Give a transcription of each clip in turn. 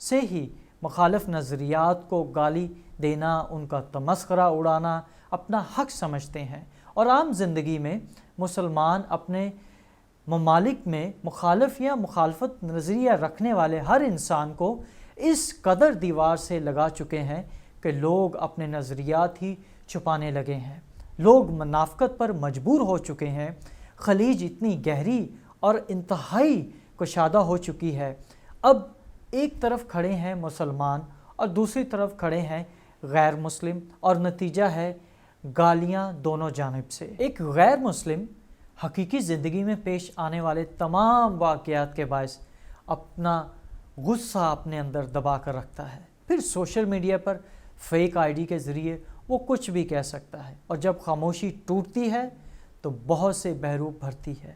سے ہی مخالف نظریات کو گالی دینا، ان کا تمسخرہ اڑانا اپنا حق سمجھتے ہیں، اور عام زندگی میں مسلمان اپنے ممالک میں مخالف یا مخالفت نظریہ رکھنے والے ہر انسان کو اس قدر دیوار سے لگا چکے ہیں کہ لوگ اپنے نظریات ہی چھپانے لگے ہیں، لوگ منافقت پر مجبور ہو چکے ہیں۔ خلیج اتنی گہری اور انتہائی کشادہ ہو چکی ہے، اب ایک طرف کھڑے ہیں مسلمان اور دوسری طرف کھڑے ہیں غیر مسلم، اور نتیجہ ہے گالیاں دونوں جانب سے۔ ایک غیر مسلم حقیقی زندگی میں پیش آنے والے تمام واقعات کے باعث اپنا غصہ اپنے اندر دبا کر رکھتا ہے، پھر social media per fake I D کے ذریعے وہ کچھ بھی کہہ سکتا ہے، اور جب خاموشی ٹوٹتی ہے تو بہت سے بحروپ بھرتی ہے۔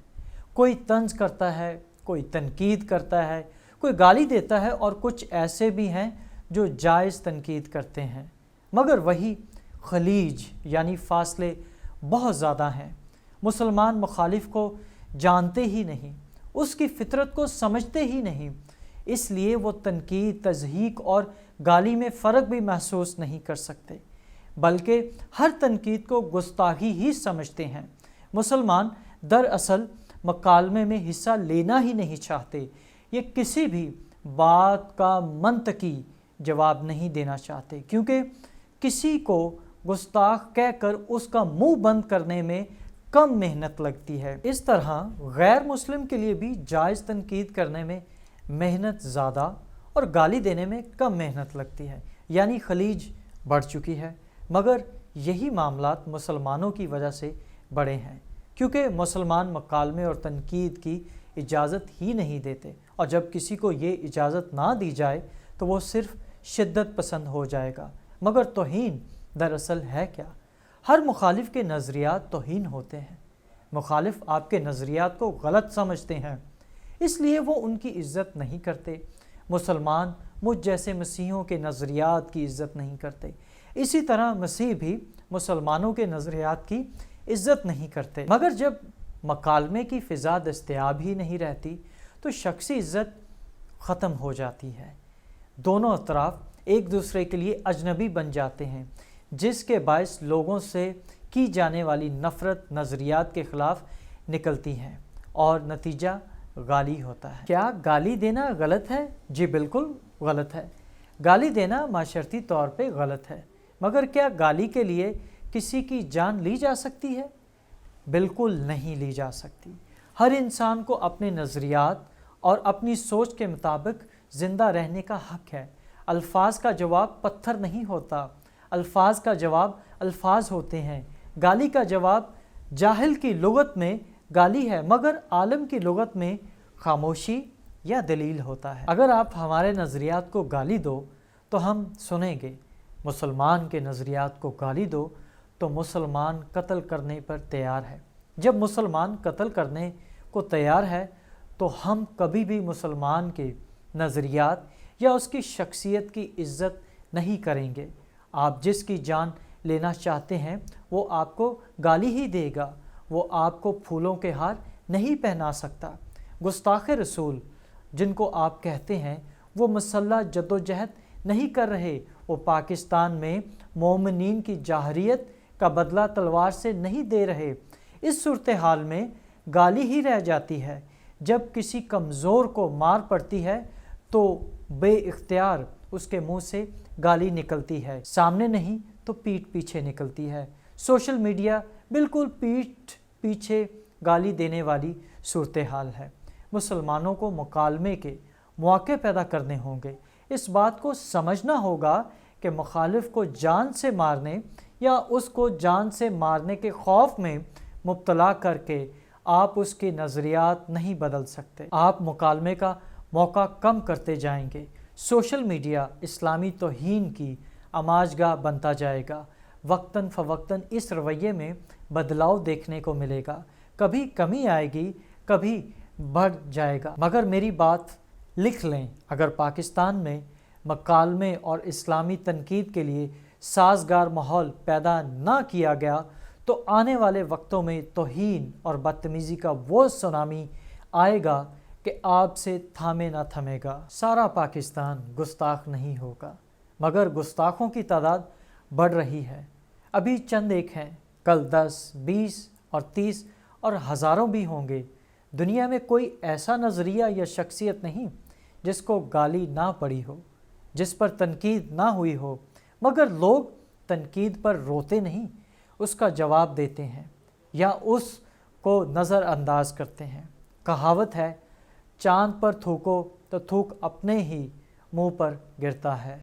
کوئی طنز کرتا ہے، کوئی تنقید کرتا ہے، کوئی گالی دیتا ہے، اور کچھ ایسے بھی ہیں جو جائز تنقید کرتے ہیں، مگر وہی خلیج یعنی فاصلے بہت زیادہ ہیں۔ مسلمان مخالف کو جانتے ہی نہیں، اس کی فطرت کو سمجھتے ہی نہیں، اس لیے وہ تنقید، تضحیک اور گالی میں فرق بھی محسوس نہیں کر سکتے، بلکہ ہر تنقید کو گستاخی ہی سمجھتے ہیں۔ مسلمان دراصل مکالمے میں حصہ لینا ہی نہیں چاہتے، یہ کسی بھی بات کا منطقی جواب نہیں دینا چاہتے، کیونکہ کسی کو گستاخ کہہ کر اس کا منہ بند کرنے میں کم محنت لگتی ہے۔ اس طرح غیر مسلم کے لیے بھی جائز تنقید کرنے میں محنت زیادہ اور گالی دینے میں کم محنت لگتی ہے، یعنی خلیج بڑھ چکی ہے، مگر یہی معاملات مسلمانوں کی وجہ سے بڑے ہیں، کیونکہ مسلمان مکالمے اور تنقید کی اجازت ہی نہیں دیتے، اور جب کسی کو یہ اجازت نہ دی جائے تو وہ صرف شدت پسند ہو جائے گا۔ مگر توہین دراصل ہے کیا؟ ہر مخالف کے نظریات توہین ہوتے ہیں۔ مخالف آپ کے نظریات کو غلط سمجھتے ہیں، اس لیے وہ ان کی عزت نہیں کرتے۔ مسلمان مجھ جیسے مسیحیوں کے نظریات کی عزت نہیں کرتے، اسی طرح مسیح بھی مسلمانوں کے نظریات کی عزت نہیں کرتے۔ مگر جب مکالمے کی فضا دستیاب ہی نہیں رہتی تو شخصی عزت ختم ہو جاتی ہے، دونوں اطراف ایک دوسرے کے لیے اجنبی بن جاتے ہیں، جس کے باعث لوگوں سے کی جانے والی نفرت نظریات کے خلاف نکلتی ہے، اور نتیجہ گالی ہوتا ہے۔ کیا گالی دینا غلط ہے؟ جی بالکل غلط ہے، گالی دینا معاشرتی طور پہ غلط ہے، مگر کیا گالی کے لیے کسی کی جان لی جا سکتی ہے؟ بالکل نہیں لی جا سکتی۔ ہر انسان کو اپنے نظریات اور اپنی سوچ کے مطابق زندہ رہنے کا حق ہے۔ الفاظ کا جواب پتھر نہیں ہوتا، الفاظ کا جواب الفاظ ہوتے ہیں۔ گالی کا جواب جاہل کی لغت میں گالی ہے، مگر عالم کی لغت میں خاموشی یا دلیل ہوتا ہے۔ اگر آپ ہمارے نظریات کو گالی دو تو ہم سنیں گے، مسلمان کے نظریات کو گالی دو تو مسلمان قتل کرنے پر تیار ہے۔ جب مسلمان قتل کرنے کو تیار ہے تو ہم کبھی بھی مسلمان کے نظریات یا اس کی شخصیت کی عزت نہیں کریں گے۔ آپ جس کی جان لینا چاہتے ہیں وہ آپ کو گالی ہی دے گا، وہ آپ کو پھولوں کے ہار نہیں پہنا سکتا۔ گستاخ رسول جن کو آپ کہتے ہیں وہ مسلح جدوجہد نہیں کر رہے، وہ پاکستان میں مومنین کی جاہریت کا بدلہ تلوار سے نہیں دے رہے۔ اس صورتحال میں گالی ہی رہ جاتی ہے۔ جب کسی کمزور کو مار پڑتی ہے تو بے اختیار اس کے منہ سے گالی نکلتی ہے، سامنے نہیں تو پیٹھ پیچھے نکلتی ہے۔ سوشل میڈیا بالکل پیٹھ پیچھے گالی دینے والی صورتحال ہے۔ مسلمانوں کو مکالمے کے مواقع پیدا کرنے ہوں گے، اس بات کو سمجھنا ہوگا کہ مخالف کو جان سے مارنے یا اس کو جان سے مارنے کے خوف میں مبتلا کر کے آپ اس کے نظریات نہیں بدل سکتے۔ آپ مکالمے کا موقع کم کرتے جائیں گے، سوشل میڈیا اسلامی توہین کی آماج گاہ بنتا جائے گا۔ وقتاً فوقتاً اس رویے میں بدلاؤ دیکھنے کو ملے گا، کبھی کمی آئے گی، کبھی بڑھ جائے گا، مگر میری بات لکھ لیں، اگر پاکستان میں مکالمے اور اسلامی تنقید کے لیے سازگار ماحول پیدا نہ کیا گیا تو آنے والے وقتوں میں توہین اور بدتمیزی کا وہ سونامی آئے گا کہ کہ آپ سے تھامے نہ تھمے گا۔ سارا پاکستان گستاخ نہیں ہوگا، مگر گستاخوں کی تعداد بڑھ رہی ہے۔ ابھی چند ایک ہیں، کل 10، 20 اور 30 اور ہزاروں بھی ہوں گے۔ دنیا میں کوئی ایسا نظریہ یا شخصیت نہیں جس کو گالی نہ پڑی ہو، جس پر تنقید نہ ہوئی ہو، مگر لوگ تنقید پر روتے نہیں، اس کا جواب دیتے ہیں یا اس کو نظر انداز کرتے ہیں۔ کہاوت ہے، چاند پر تھوکو تو تھوک اپنے ہی منہ پر گرتا ہے۔